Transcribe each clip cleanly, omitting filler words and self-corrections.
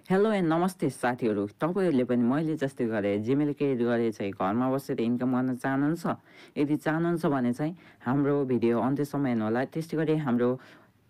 Hello and नमस्ते साथीहरू, तपाईँहरूले पनि मैले जस्तै गरे जिमेल क्रिएट गरे चाहिँ घरमा बसेर इन्कम गर्न चाहनुहुन्छ। यदि चाहनुहुन्छ भने चाहिँ हाम्रो भिडियो अन्त्यसम्म हेर्नुहोला। त्यस्तै गरी हाम्रो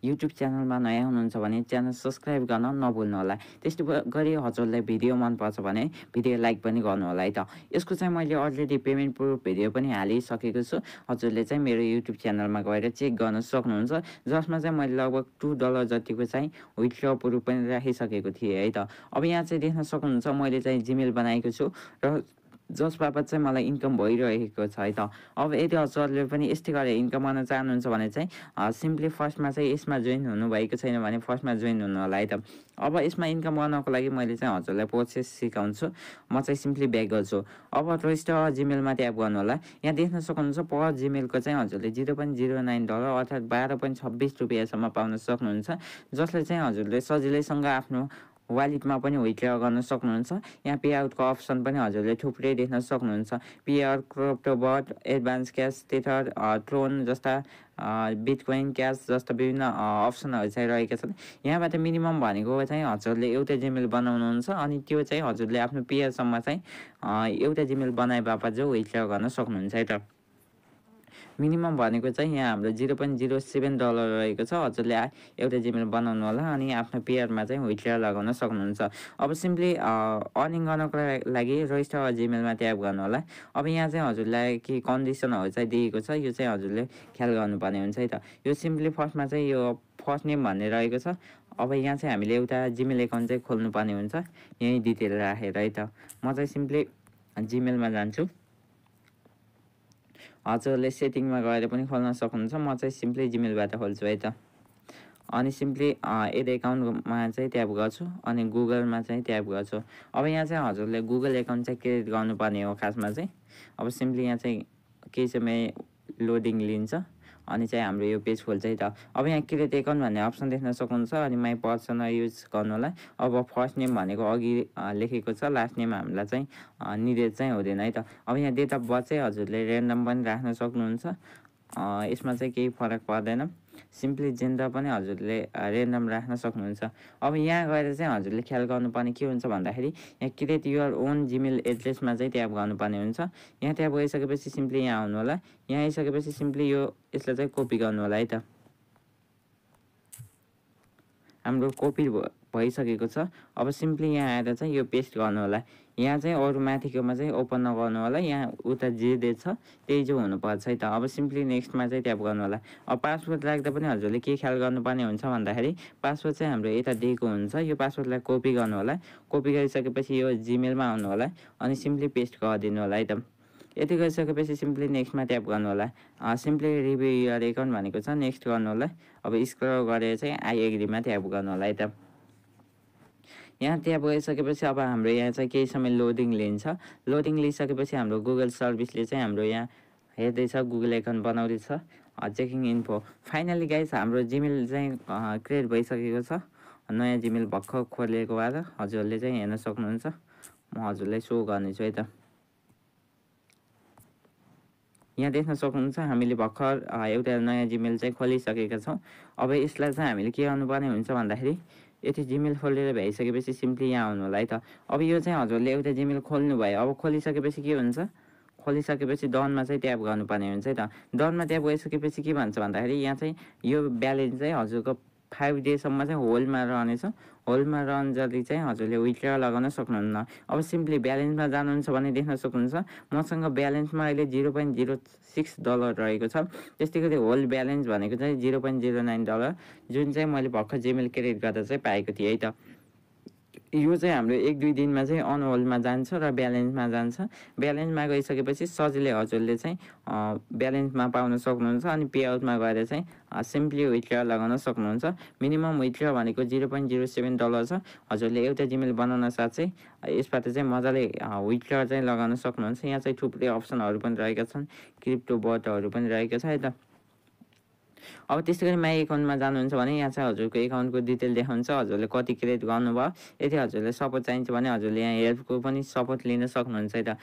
युट्युब च्यानलमा नयाँ हुनुहुन्छ भने च्यानल सब्सक्राइब गर्न नभुल्नुहोला। त्यस्तै गरी हजुरलाई भिडियो मनपर्छ भने भिडियो लाइक पनि गर्नुहोला है त। यसको चाहिँ मैले अलरेडी पेमेन्ट प्रुफ भिडियो पनि हालिसकेको छु। हजुरले चाहिँ मेरो युट्युब च्यानलमा गएर चेक गर्न सक्नुहुन्छ, जसमा चाहिँ मैले लगभग $2 जतिको चाहिँ विथड्र प्रुफ पनि राखिसकेको थिएँ है त। अब यहाँ चाहिँ देख्न सक्नुहुन्छ मैले चाहिँ जिमेल बनाएको छु र जसबाट चाहिँ मलाई इन्कम भइरहेको छ है त। अब यदि हजुरले पनि यस्तै गरेर इन्कम गर्न चाहनुहुन्छ भने चाहिँ सिम्पली फर्स्टमा चाहिँ यसमा जोइन हुनुभएको छैन भने फर्स्टमा जोइन हुनु होला है त। अब यसमा इन्कम गर्नको लागि मैले चाहिँ हजुरलाई प्रोसेस सिकाउँछु। म चाहिँ सिम्पली ब्याक गर्छु। अब रजिस्टर जिमेलमा ट्याप गर्नु होला। यहाँ देख्न सक्नुहुन्छ पर जिमेलको चाहिँ हजुरले $0.09 अर्थात् ₹12.26 पाउन सक्नुहुन्छ, जसले चाहिँ हजुरले सजिलैसँग आफ्नो वालेटमा पनि विथड्र गर्न सक्नुहुन्छ। यहाँ पे आउटको अप्सन पनि हजुरले थुप्रै देख्न सक्नुहुन्छ। Pay out, Cryptobot, advance cash, Tether, Tron जस्ता बिटकोइन क्यास जस्ता विभिन्न अप्सनहरू चाहिँ रहेका छन्। यहाँबाट मिनिमम भनेको चाहिँ हजुरले एउटा जिमेल बनाउनुहुन्छ अनि त्यो चाहिँ हजुरले आफ्नो पेयरसम्म चाहिँ एउटा जिमेल बनाए बापत जो विथड्र गर्न सक्नुहुन्छ है त। मिनिमम भनेको चाहिँ यहाँ हाम्रो $0.07 रहेको छ। हजुरले एउटा जिमेल बनाउनु होला अनि आफ्नो पेयरमा चाहिँ विथड्र लगाउन सक्नुहुन्छ। अब सिम्पली अर्निङ गर्नको लागि रजिस्टर जिमेलमा ट्याप गर्नु होला। अब यहाँ चाहिँ हजुरलाई के कन्डिसनहरू चाहिँ दिएको छ, यो चाहिँ हजुरले ख्याल गर्नुपर्ने हुन्छ है त। यो सिम्पली फर्स्टमा चाहिँ यो फर्स्ट नेम भन्ने रहेको छ। अब यहाँ चाहिँ हामीले एउटा जिमेल एकाउन्ट चाहिँ खोल्नुपर्ने हुन्छ यहीँ डिटेल राखेर है त। म चाहिँ सिम्पली जिमेलमा जान्छु। हजुरले सेटिङमा गएर पनि खोल्न सक्नुहुन्छ। म चाहिँ सिम्पली जिमेलबाट खोल्छु है त। अनि सिम्पली एड एकाउन्टमा चाहिँ ट्याप गर्छु अनि गुगलमा चाहिँ ट्याप गर्छु। अब यहाँ चाहिँ हजुरले गुगल एकाउन्ट चाहिँ क्रिएट गर्नुपर्ने हो खासमा चाहिँ। अब सिम्पली यहाँ चाहिँ केही समय लोडिङ लिन्छ अनि चाहिँ हाम्रो यो पेज खोल्छ है त। अब यहाँ क्रिएट एकाउन्ट भन्ने अप्सन देख्न सक्नुहुन्छ अनि माई पर्सनल युज गर्नु होला। अब फर्स्ट नेम भनेको अघि लेखेको छ, लास्ट नेम हामीलाई चाहिँ निडेड चाहिँ हुँदैन है त। अब यहाँ डेट अफ बर्थ चाहिँ हजुरले ऱ्यान्डम पनि राख्न सक्नुहुन्छ, यसमा चाहिँ केही फरक पर्दैन। सिम्पली जेन्डर पनि हजुरले ऱ्यान्डम राख्न सक्नुहुन्छ। अब यहाँ गएर चाहिँ हजुरले ख्याल गर्नुपर्ने के हुन्छ भन्दाखेरि यहाँ क्रिएट युर ओन जिमेल एड्रेसमा चाहिँ ट्याप गर्नुपर्ने हुन्छ। यहाँ ट्याप गरिसकेपछि सिम्पली यहाँ आउनु होला। यहाँ आइसकेपछि सिम्पली यसलाई चाहिँ कपी गर्नु होला है त। हाम्रो कपी भइसकेको छ। अब सिम्पली यहाँ आएर चाहिँ यो पेस्ट गर्नु होला। यहाँ चाहिँ अरू माथिकोमा चाहिँ ओपन नगर्नु होला। यहाँ उता जे दे छ त्यही जो हुनुपर्छ है त। अब सिम्पली नेक्स्टमा चाहिँ ट्याप गर्नु होला। अब पासवर्ड राख्दा पनि हजुरले के ख्याल गर्नुपर्ने हुन्छ भन्दाखेरि पासवर्ड चाहिँ हाम्रो यता दिएको हुन्छ। यो पासवर्डलाई कपी गर्नु होला। कपी गरिसकेपछि यो जिमेलमा आउनु होला अनि सिम्पली पेस्ट गरिदिनु होला है त। यति गरिसकेपछि सिम्पली नेक्स्टमा ट्याप गर्नु होला। सिम्पली रिभ्यू युर एकाउन्ट भनेको छ, नेक्स्ट गर्नु होला। अब स्क्रल गरेर चाहिँ आई एग्रीमा ट्याप गर्नु होला है त। यहाँ ट्याप गरिसकेपछि अब हाम्रो यहाँ चाहिँ केही समय लोडिङ लिन्छ। लोडिङ लिइसकेपछि हाम्रो गुगल सर्भिसले चाहिँ हाम्रो यहाँ हेर्दैछ, गुगल एकाउन्ट बनाउँदैछ, चेकिङ इन्फो। फाइनली गाइस हाम्रो जिमेल चाहिँ क्रिएट भइसकेको छ। नयाँ जिमेल भर्खर खोलेको भएर हजुरले चाहिँ हेर्न सक्नुहुन्छ। म हजुरलाई सो गर्नेछु है त। यहाँ देख्न सक्नुहुन्छ हामीले भर्खर एउटा नयाँ जिमेल चाहिँ खोलिसकेका छौँ। अब यसलाई चाहिँ हामीले के गर्नुपर्ने हुन्छ भन्दाखेरि यति जिमेल खोलेर भइसकेपछि सिम्पली यहाँ आउनु होला है त। अब यो चाहिँ हजुरले एउटा जिमेल खोल्नु भयो। अब खोलिसकेपछि के हुन्छ, खोलिसकेपछि डनमा चाहिँ ट्याप गर्नुपर्ने हुन्छ है त। डनमा ट्याप गरिसकेपछि के भन्छ भन्दाखेरि यहाँ चाहिँ यो ब्यालेन्स चाहिँ हजुरको 5 डेसम्म चाहिँ होल्डमा रहनेछ। होल्डमा रहँदाखेरि चाहिँ हजुरले विथड्र लगाउन सक्नुहुन्न। अब सिम्पली ब्यालेन्समा जानुहुन्छ भने देख्न सक्नुहुन्छ मसँग ब्यालेन्समा अहिले $0.06 रहेको छ। त्यस्तै गरी होल्ड ब्यालेन्स भनेको चाहिँ $0.09 जुन चाहिँ मैले भर्खर जिमेल क्रिएट गर्दा चाहिँ पाएको थिएँ है त। यो चाहिँ हाम्रो 1-2 दिनमा चाहिँ अन होल्डमा जान्छ र ब्यालेन्समा जान्छ। ब्यालेन्समा गइसकेपछि सजिलै हजुरले चाहिँ ब्यालेन्समा पाउन सक्नुहुन्छ अनि पे आउटमा गएर चाहिँ सिम्पली विथड्र लगाउन सक्नुहुन्छ। मिनिमम विथड्र भनेको $0.07 छ। हजुरले एउटा जिमेल बनाउन साथ चाहिँ यसबाट चाहिँ मजाले विथड्र चाहिँ लगाउन सक्नुहुन्छ। यहाँ चाहिँ थुप्रै अप्सनहरू पनि रहेका छन्, क्रिप्टो बटहरू पनि रहेको छ है त। अब त्यस्तै गरी माई एकाउन्टमा जानुहुन्छ भने यहाँ चाहिँ हजुरको एकाउन्टको डिटेल देखाउँछ, हजुरले कति क्रिएट गर्नुभयो। यदि हजुरले सपोर्ट चाहिन्छ भने हजुरले यहाँ हेल्पको पनि सपोर्ट लिन सक्नुहुन्छ है त।